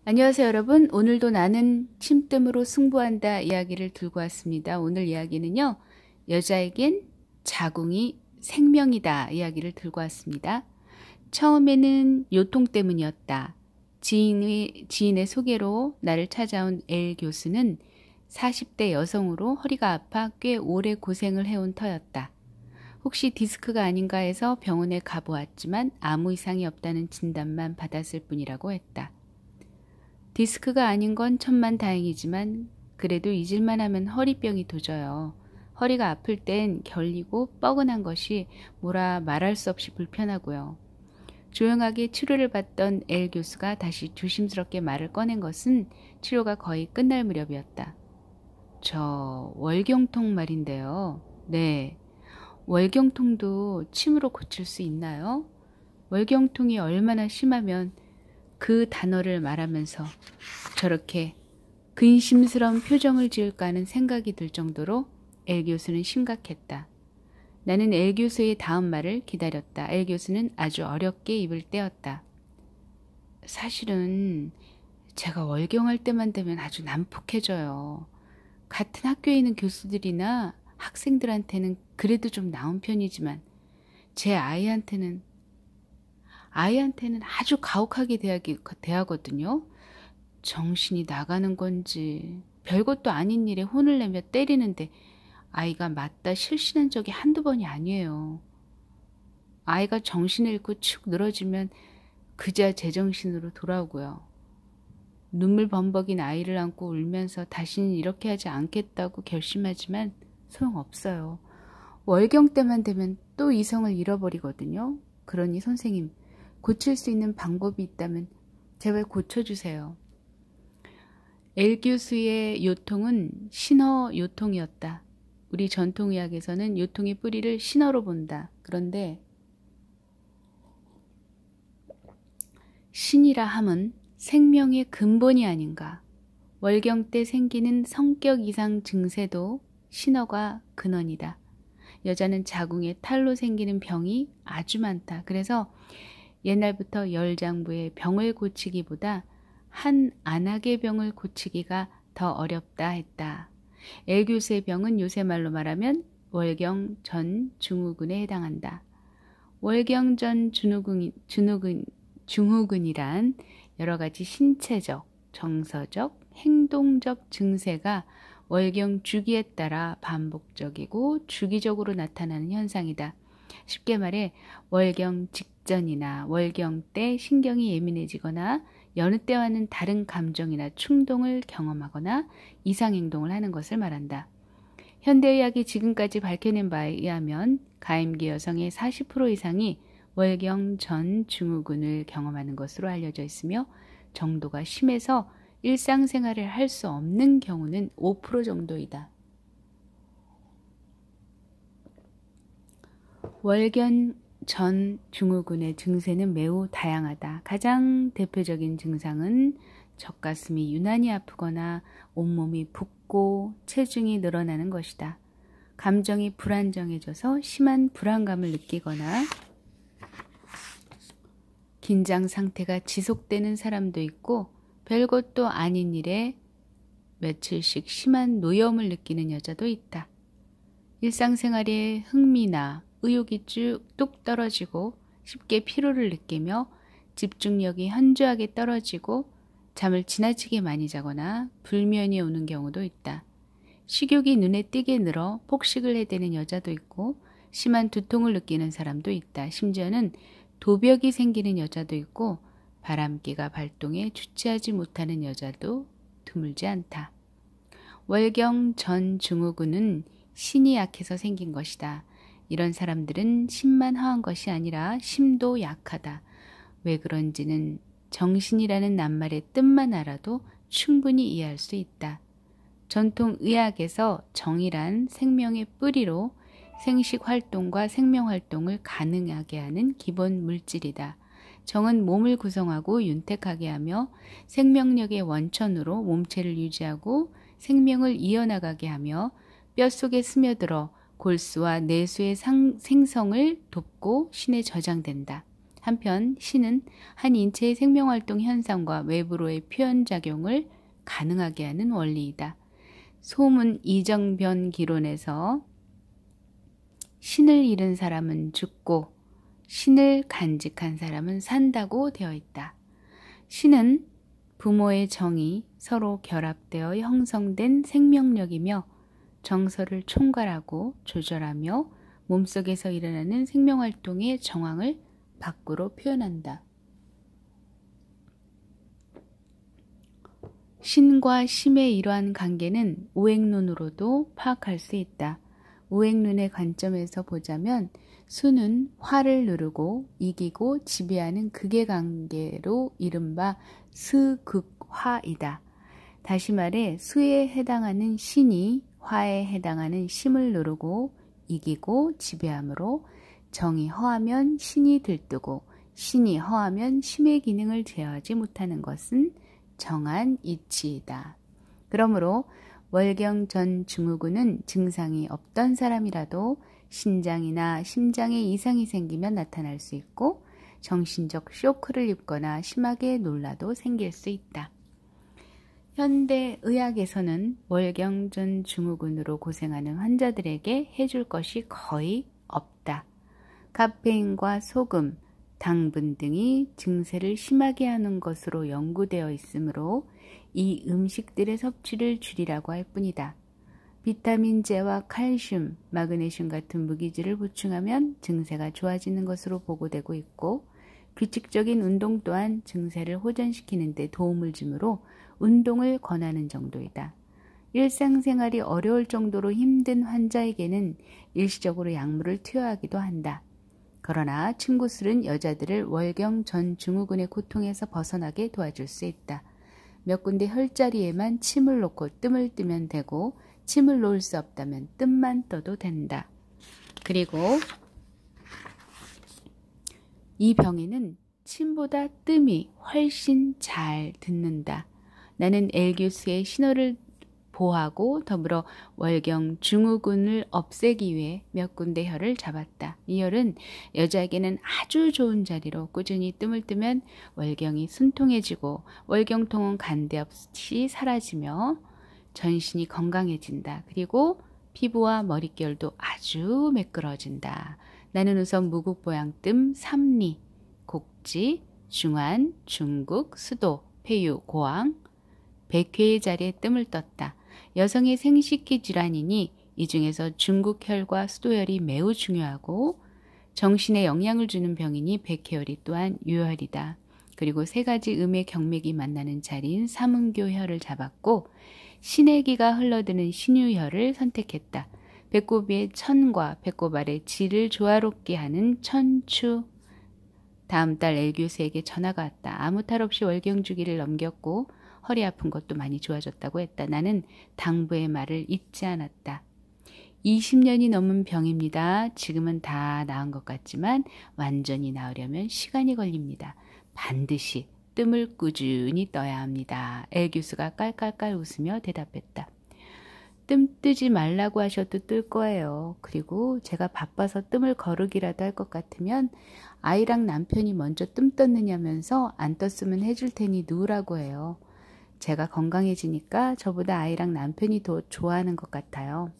안녕하세요 여러분. 오늘도 나는 침뜸으로 승부한다 이야기를 들고 왔습니다. 오늘 이야기는요. 여자에겐 자궁이 생명이다 이야기를 들고 왔습니다. 처음에는 요통 때문이었다. 지인의 소개로 나를 찾아온 L 교수는 40대 여성으로 허리가 아파 꽤 오래 고생을 해온 터였다. 혹시 디스크가 아닌가 해서 병원에 가보았지만 아무 이상이 없다는 진단만 받았을 뿐이라고 했다. 디스크가 아닌 건 천만다행이지만 그래도 잊을만 하면 허리병이 도져요. 허리가 아플 땐 결리고 뻐근한 것이 뭐라 말할 수 없이 불편하고요. 조용하게 치료를 받던 L 교수가 다시 조심스럽게 말을 꺼낸 것은 치료가 거의 끝날 무렵이었다. 저 월경통 말인데요. 네, 월경통도 침으로 고칠 수 있나요? 월경통이 얼마나 심하면 그 단어를 말하면서 저렇게 근심스러운 표정을 지을까 하는 생각이 들 정도로 L 교수는 심각했다. 나는 L 교수의 다음 말을 기다렸다. L 교수는 아주 어렵게 입을 떼었다. 사실은 제가 월경할 때만 되면 아주 난폭해져요. 같은 학교에 있는 교수들이나 학생들한테는 그래도 좀 나은 편이지만 제 아이한테는 아주 가혹하게 대하거든요. 정신이 나가는 건지 별것도 아닌 일에 혼을 내며 때리는데 아이가 맞다 실신한 적이 한두 번이 아니에요. 아이가 정신을 잃고 축 늘어지면 그제야 제정신으로 돌아오고요. 눈물 범벅인 아이를 안고 울면서 다시는 이렇게 하지 않겠다고 결심하지만 소용없어요. 월경 때만 되면 또 이성을 잃어버리거든요. 그러니 선생님, 고칠 수 있는 방법이 있다면 제발 고쳐주세요. L 교수의 요통은 신어 요통이었다. 우리 전통의학에서는 요통의 뿌리를 신어로 본다. 그런데 신이라 함은 생명의 근본이 아닌가. 월경 때 생기는 성격 이상 증세도 신어가 근원이다. 여자는 자궁에 탈로 생기는 병이 아주 많다. 그래서 옛날부터 열장부의 병을 고치기보다 한 안악의 병을 고치기가 더 어렵다 했다. L 교수의 병은 요새 말로 말하면 월경 전 증후군에 해당한다. 월경 전 증후군이란 여러 가지 신체적, 정서적, 행동적 증세가 월경 주기에 따라 반복적이고 주기적으로 나타나는 현상이다. 쉽게 말해 월경 직전이나 월경 때 신경이 예민해지거나 여느 때와는 다른 감정이나 충동을 경험하거나 이상행동을 하는 것을 말한다. 현대의학이 지금까지 밝혀낸 바에 의하면 가임기 여성의 40% 이상이 월경 전 증후군을 경험하는 것으로 알려져 있으며 정도가 심해서 일상생활을 할 수 없는 경우는 5% 정도이다. 월경 전 증후군의 증세는 매우 다양하다. 가장 대표적인 증상은 젖가슴이 유난히 아프거나 온몸이 붓고 체중이 늘어나는 것이다. 감정이 불안정해져서 심한 불안감을 느끼거나 긴장 상태가 지속되는 사람도 있고 별것도 아닌 일에 며칠씩 심한 노여움을 느끼는 여자도 있다. 일상생활에 흥미나 의욕이 뚝 떨어지고 쉽게 피로를 느끼며 집중력이 현저하게 떨어지고 잠을 지나치게 많이 자거나 불면이 오는 경우도 있다. 식욕이 눈에 띄게 늘어 폭식을 해대는 여자도 있고 심한 두통을 느끼는 사람도 있다. 심지어는 도벽이 생기는 여자도 있고 바람기가 발동해 주체하지 못하는 여자도 드물지 않다. 월경 전 증후군은 신이 약해서 생긴 것이다. 이런 사람들은 심만 허한 것이 아니라 심도 약하다. 왜 그런지는 정신이라는 낱말의 뜻만 알아도 충분히 이해할 수 있다. 전통 의학에서 정이란 생명의 뿌리로 생식 활동과 생명 활동을 가능하게 하는 기본 물질이다. 정은 몸을 구성하고 윤택하게 하며 생명력의 원천으로 몸체를 유지하고 생명을 이어나가게 하며 뼛속에 스며들어 골수와 내수의 생성을 돕고 신에 저장된다. 한편 신은 한 인체의 생명활동 현상과 외부로의 표현작용을 가능하게 하는 원리이다. 소문 이정변기론에서 신을 잃은 사람은 죽고 신을 간직한 사람은 산다고 되어 있다. 신은 부모의 정이 서로 결합되어 형성된 생명력이며 정서를 총괄하고 조절하며 몸속에서 일어나는 생명활동의 정황을 밖으로 표현한다. 신과 심의 이러한 관계는 오행론으로도 파악할 수 있다. 오행론의 관점에서 보자면 수는 화를 누르고 이기고 지배하는 극의 관계로 이른바 스극화이다. 다시 말해 수에 해당하는 신이 화에 해당하는 심을 누르고 이기고 지배하므로 정이 허하면 신이 들뜨고 신이 허하면 심의 기능을 제어하지 못하는 것은 정한 이치이다. 그러므로 월경 전 증후군은 증상이 없던 사람이라도 신장이나 심장에 이상이 생기면 나타날 수 있고 정신적 쇼크를 입거나 심하게 놀라도 생길 수 있다. 현대 의학에서는 월경 전 증후군으로 고생하는 환자들에게 해줄 것이 거의 없다. 카페인과 소금, 당분 등이 증세를 심하게 하는 것으로 연구되어 있으므로 이 음식들의 섭취를 줄이라고 할 뿐이다. 비타민제와 칼슘, 마그네슘 같은 무기질을 보충하면 증세가 좋아지는 것으로 보고되고 있고 규칙적인 운동 또한 증세를 호전시키는 데 도움을 주므로 운동을 권하는 정도이다. 일상생활이 어려울 정도로 힘든 환자에게는 일시적으로 약물을 투여하기도 한다. 그러나 침구술은 여자들을 월경 전 증후군의 고통에서 벗어나게 도와줄 수 있다. 몇 군데 혈자리에만 침을 놓고 뜸을 뜨면 되고 침을 놓을 수 없다면 뜸만 떠도 된다. 그리고 이 병에는 침보다 뜸이 훨씬 잘 듣는다. 나는 엘교스의 신호를 보하고 더불어 월경 증후군을 없애기 위해 몇 군데 혈을 잡았다. 이 혈은 여자에게는 아주 좋은 자리로 꾸준히 뜸을 뜨면 월경이 순통해지고 월경통은 간데없이 사라지며 전신이 건강해진다. 그리고 피부와 머릿결도 아주 매끄러진다. 나는 우선 무국보양뜸, 삼리, 곡지, 중안, 중국, 수도, 폐유, 고황, 100회의 자리에 뜸을 떴다. 여성의 생식기 질환이니 이 중에서 중국혈과 수도혈이 매우 중요하고 정신에 영향을 주는 병이니 백회혈이 또한 유혈이다. 그리고 세 가지 음의 경맥이 만나는 자리인 삼음교혈을 잡았고 신의기가 흘러드는 신유혈을 선택했다. 배꼽의 천과 배꼽 아래 질을 조화롭게 하는 천추. 다음 달 엘교스에게 전화가 왔다. 아무 탈 없이 월경 주기를 넘겼고 허리 아픈 것도 많이 좋아졌다고 했다. 나는 당부의 말을 잊지 않았다. 20년이 넘은 병입니다. 지금은 다 나은 것 같지만 완전히 나으려면 시간이 걸립니다. 반드시 뜸을 꾸준히 떠야 합니다. 엘교스가 깔깔깔 웃으며 대답했다. 뜸 뜨지 말라고 하셔도 뜰 거예요. 그리고 제가 바빠서 뜸을 거르기라도 할 것 같으면 아이랑 남편이 먼저 뜸 떴느냐면서 안 떴으면 해줄 테니 누우라고 해요. 제가 건강해지니까 저보다 아이랑 남편이 더 좋아하는 것 같아요.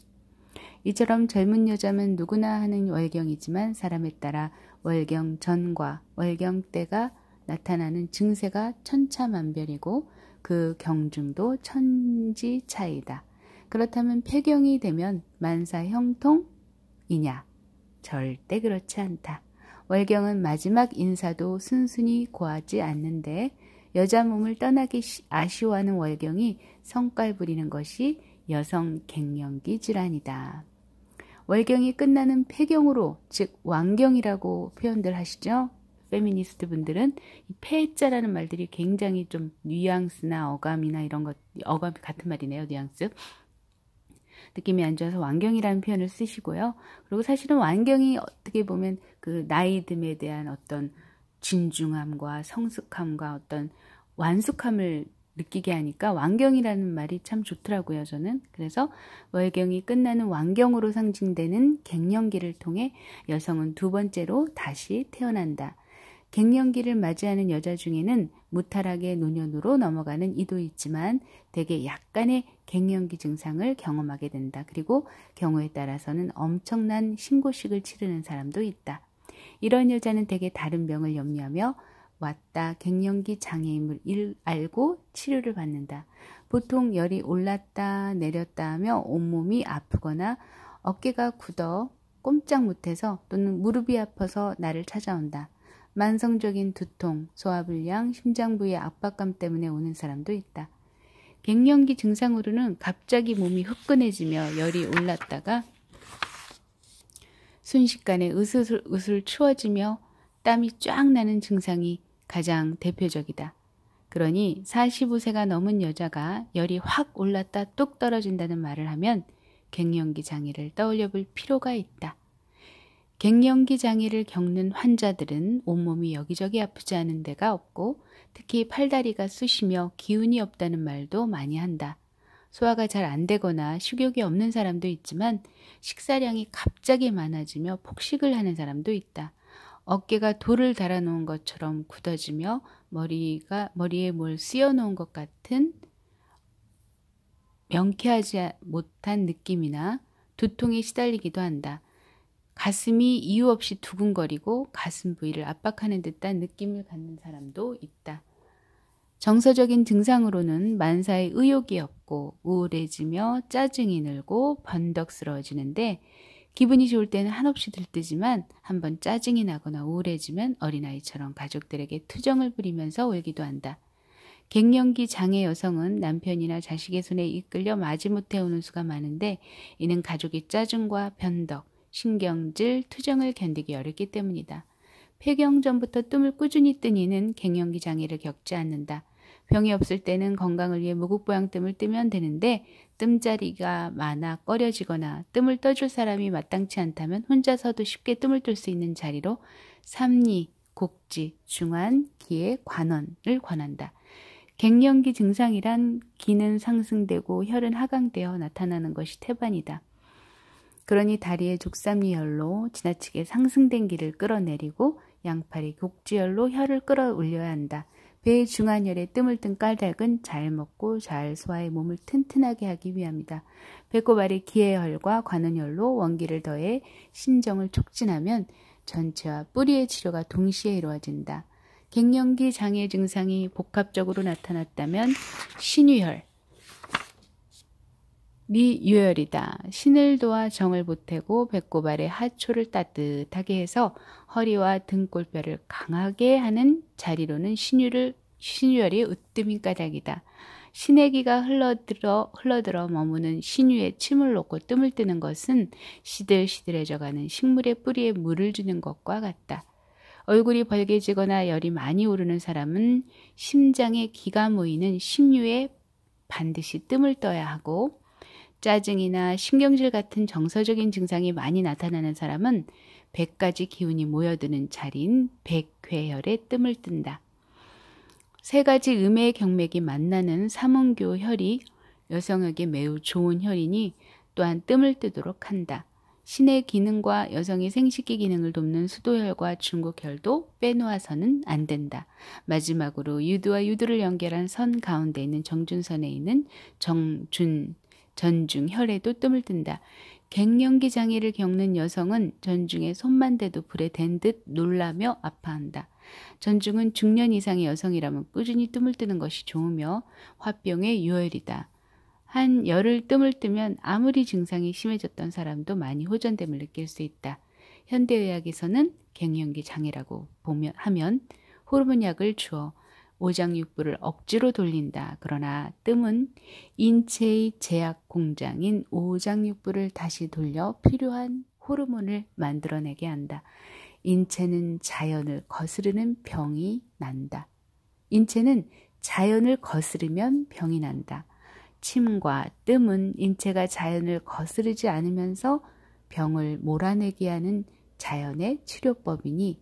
이처럼 젊은 여자면 누구나 하는 월경이지만 사람에 따라 월경 전과 월경 때가 나타나는 증세가 천차만별이고 그 경중도 천지 차이다. 그렇다면 폐경이 되면 만사 형통이냐? 절대 그렇지 않다. 월경은 마지막 인사도 순순히 고하지 않는데 여자 몸을 떠나기 아쉬워하는 월경이 성깔 부리는 것이 여성 갱년기 질환이다. 월경이 끝나는 폐경으로 즉 완경이라고 표현들 하시죠. 페미니스트 분들은 이 폐자라는 말들이 굉장히 좀 뉘앙스나 어감이나 이런 것 어감 같은 말이네요. 뉘앙스. 느낌이 안 좋아서 완경이라는 표현을 쓰시고요. 그리고 사실은 완경이 어떻게 보면 그 나이듦에 대한 어떤 진중함과 성숙함과 어떤 완숙함을 느끼게 하니까 완경이라는 말이 참 좋더라고요. 저는. 그래서 월경이 끝나는 완경으로 상징되는 갱년기를 통해 여성은 두 번째로 다시 태어난다. 갱년기를 맞이하는 여자 중에는 무탈하게 노년으로 넘어가는 이도 있지만 대개 약간의 갱년기 증상을 경험하게 된다. 그리고 경우에 따라서는 엄청난 신고식을 치르는 사람도 있다. 이런 여자는 대개 다른 병을 염려하며 왔다 갱년기 장애임을 알고 치료를 받는다. 보통 열이 올랐다 내렸다 하며 온몸이 아프거나 어깨가 굳어 꼼짝 못해서 또는 무릎이 아파서 나를 찾아온다. 만성적인 두통, 소화불량, 심장 부위의 압박감 때문에 오는 사람도 있다. 갱년기 증상으로는 갑자기 몸이 후끈해지며 열이 올랐다가 순식간에 으슬으슬 추워지며 땀이 쫙 나는 증상이 가장 대표적이다. 그러니 45세가 넘은 여자가 열이 확 올랐다 뚝 떨어진다는 말을 하면 갱년기 장애를 떠올려 볼 필요가 있다. 갱년기 장애를 겪는 환자들은 온몸이 여기저기 아프지 않은 데가 없고 특히 팔다리가 쑤시며 기운이 없다는 말도 많이 한다. 소화가 잘 안 되거나 식욕이 없는 사람도 있지만 식사량이 갑자기 많아지며 폭식을 하는 사람도 있다. 어깨가 돌을 달아놓은 것처럼 굳어지며 머리에 뭘 씌워놓은 것 같은 명쾌하지 못한 느낌이나 두통에 시달리기도 한다. 가슴이 이유 없이 두근거리고 가슴 부위를 압박하는 듯한 느낌을 갖는 사람도 있다. 정서적인 증상으로는 만사에 의욕이 없고 우울해지며 짜증이 늘고 번덕스러워지는데 기분이 좋을 때는 한없이 들뜨지만 한번 짜증이 나거나 우울해지면 어린아이처럼 가족들에게 투정을 부리면서 울기도 한다. 갱년기 장애 여성은 남편이나 자식의 손에 이끌려 마지못해 오는 수가 많은데 이는 가족의 짜증과 변덕, 신경질, 투정을 견디기 어렵기 때문이다. 폐경 전부터 뜸을 꾸준히 뜬 이는 갱년기 장애를 겪지 않는다. 병이 없을 때는 건강을 위해 무국보양 뜸을 뜨면 되는데 뜸자리가 많아 꺼려지거나 뜸을 떠줄 사람이 마땅치 않다면 혼자서도 쉽게 뜸을 뜰 수 있는 자리로 삼리, 곡지, 중환, 기의 관원을 권한다. 갱년기 증상이란 기는 상승되고 혈은 하강되어 나타나는 것이 태반이다. 그러니 다리의 족삼리혈로 지나치게 상승된 기를 끌어내리고 양팔의 곡지혈로 혈을 끌어올려야 한다. 배의 중환혈에 뜸을 뜬 까닭은 잘 먹고 잘 소화해 몸을 튼튼하게 하기 위함이다. 배꼽 아래 기해혈과 관원혈로 원기를 더해 신정을 촉진하면 전체와 뿌리의 치료가 동시에 이루어진다. 갱년기 장애 증상이 복합적으로 나타났다면 신유혈, 유혈이다. 신을 도와 정을 보태고 배꼽 아래 하초를 따뜻하게 해서 허리와 등골뼈를 강하게 하는 자리로는 신유혈이 으뜸인 까닭이다. 신의기가 흘러들어 머무는 신유에 침을 놓고 뜸을 뜨는 것은 시들시들해져가는 식물의 뿌리에 물을 주는 것과 같다. 얼굴이 벌개지거나 열이 많이 오르는 사람은 심장에 기가 모이는 신유에 반드시 뜸을 떠야 하고 짜증이나 신경질 같은 정서적인 증상이 많이 나타나는 사람은 100가지 기운이 모여드는 자리인 백회혈에 뜸을 뜬다. 3가지 음의 경맥이 만나는 삼음교 혈이 여성에게 매우 좋은 혈이니 또한 뜸을 뜨도록 한다. 신의 기능과 여성의 생식기 기능을 돕는 수도혈과 중국혈도 빼놓아서는 안 된다. 마지막으로 유두와 유두를 연결한 선 가운데 있는 정준선에 있는 전중혈에도 뜸을 뜬다. 갱년기 장애를 겪는 여성은 전중에 손만 대도 불에 댄 듯 놀라며 아파한다. 전중은 중년 이상의 여성이라면 꾸준히 뜸을 뜨는 것이 좋으며 화병의 유혈이다. 한 열흘 뜸을 뜨면 아무리 증상이 심해졌던 사람도 많이 호전됨을 느낄 수 있다. 현대의학에서는 갱년기 장애라고 하면 호르몬약을 주어 오장육부를 억지로 돌린다. 그러나 뜸은 인체의 제약 공장인 오장육부를 다시 돌려 필요한 호르몬을 만들어내게 한다. 인체는 자연을 거스르는 병이 난다. 인체는 자연을 거스르면 병이 난다. 침과 뜸은 인체가 자연을 거스르지 않으면서 병을 몰아내게 하는 자연의 치료법이니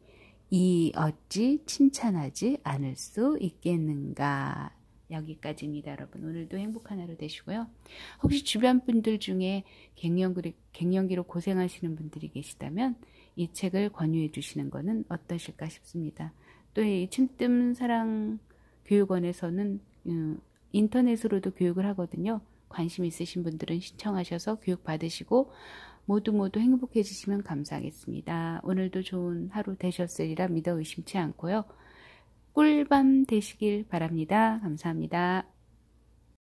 이 어찌 칭찬하지 않을 수 있겠는가. 여기까지입니다. 여러분 오늘도 행복한 하루 되시고요. 혹시 주변 분들 중에 갱년기로 고생하시는 분들이 계시다면 이 책을 권유해 주시는 것은 어떠실까 싶습니다. 또 이 침뜸사랑교육원에서는 인터넷으로도 교육을 하거든요. 관심 있으신 분들은 신청하셔서 교육 받으시고 모두 행복해지시면 감사하겠습니다. 오늘도 좋은 하루 되셨으리라 믿어 의심치 않고요. 꿀밤 되시길 바랍니다. 감사합니다.